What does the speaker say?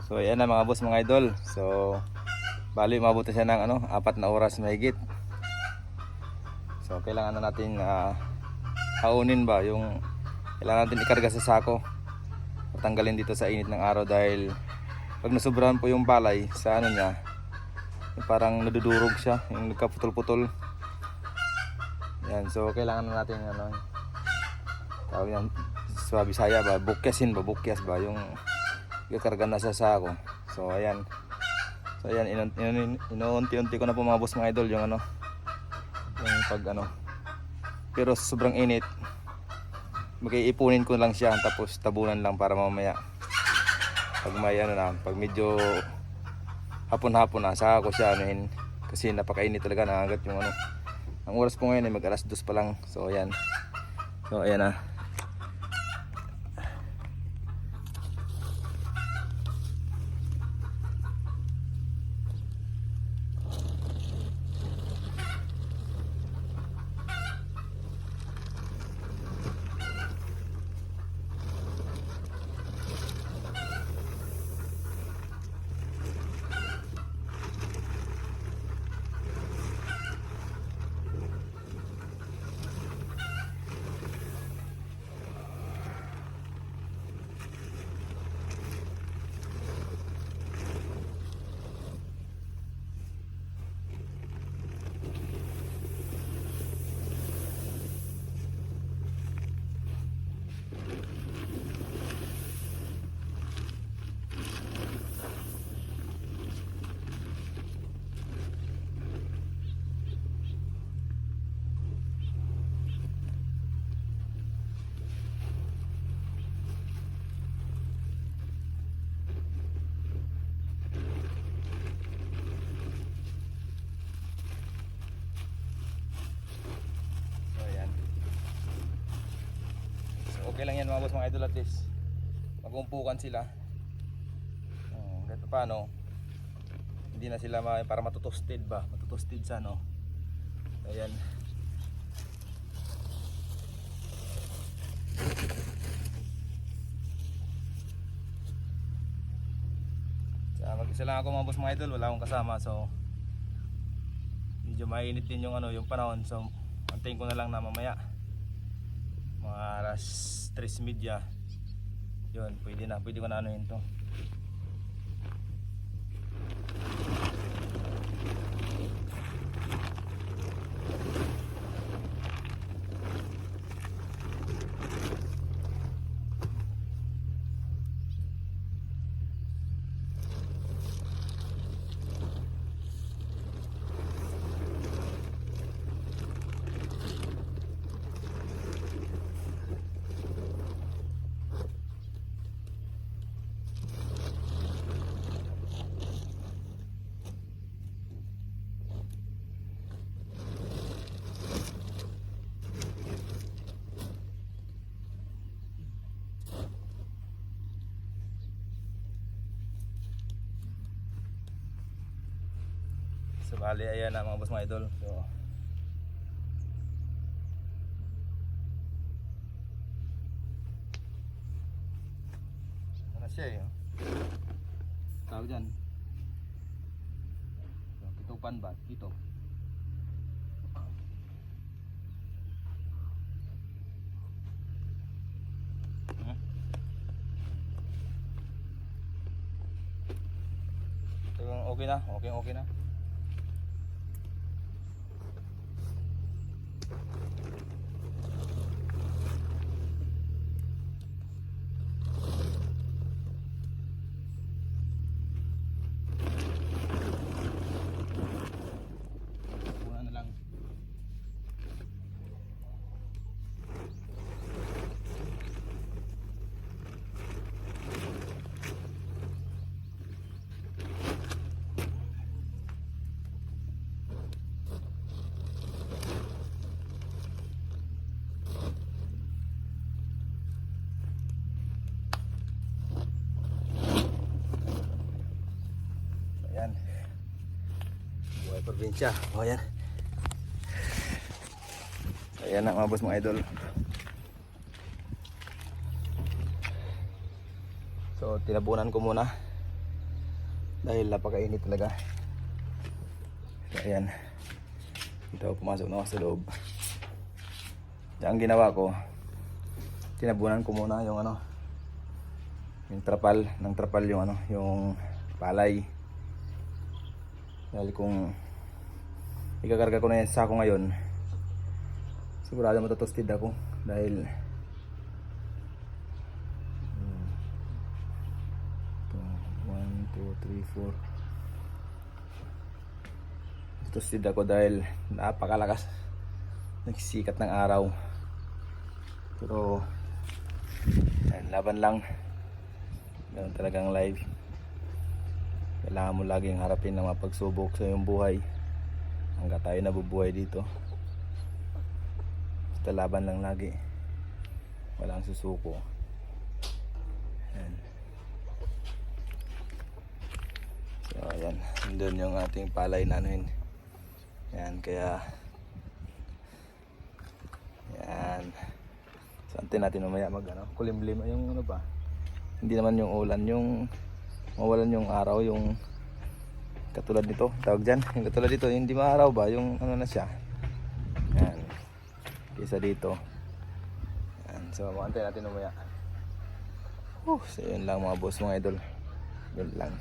So ayan na mga boss, mga idol. So bali umabot na siya ng 4 na oras mahigit. So kailangan na natin haunin ba yung kailangan natin ikarga sa sako. Tanggalin dito sa init ng araw dahil pag nasobrahan po yung palay sa niya, yung parang nadudurog siya, yung nagkaputol-putol. Yan, so kailangan na natin tawag yan sa Bisaya ba, bukyasin ba, bukyas ba yung ikarga na sa sako. So ayan. So ayan, inuunti-unti ko na po mga boss, mga idol, yung yung pag pero sobrang init. Mag-iipunin ko lang siya tapos tabunan lang para mamaya pag may pag medyo hapon-hapon na saka ko siya kasi napakainit talaga, nangagat yung ang oras po ngayon ay mag alas 2 pa lang. So ayan. So ayan na. Okay lang yan mga boss, mga idol, at least magumpukan sila kahit paano hindi na sila para matutosted ba, matutosted sa ayan. Mag-isa lang ako mga boss, mga idol, wala akong kasama, so medyo mainit din yung yung panahon. So antayin ko na lang na mamaya mga alas 3:30 yun, pwede ko na yun to. So bali ayan na mga boss, mga idol. So ano siya tawag dyan, kitupan ba? Kito. So okay na, okay na. Ayan, buhay probinsya. Ayan. Ayan na mga boss, mga idol. So tinabunan ko muna dahil napakainit talaga. So ayan, dito ako pumasok na ako sa loob. Kaya ang ginawa ko, tinabunan ko muna yung ano, yung trapal, ng trapal yung ano, yung palay. Dahil kung ikakarga ko na yan sa sako ngayon, sigurado matutosted ako dahil 1, 2, 3, 4. Toasted ako dahil napakalakas nagsikat ng araw. Pero yan, laban lang. Ganun talagang life. Kailangan mo laging harapin ng mga pagsubok sa iyong buhay hanggang tayo nabubuhay dito. Basta laban lang lagi, walang susuko. Yan. So ayan, doon yung ating palay na ano yun. Yan, kaya yan, so antin natin mamaya mag ano, kulimlim yung ano ba, hindi naman yung ulan, yung mawalan yung araw, yung katulad nito, tawag dyan, yung katulad dito, yung hindi maaraw ba, yung ano na siya. Yan, kaysa dito. Yan, so antin natin mamaya. So yun lang mga boss, mga idol, yun lang.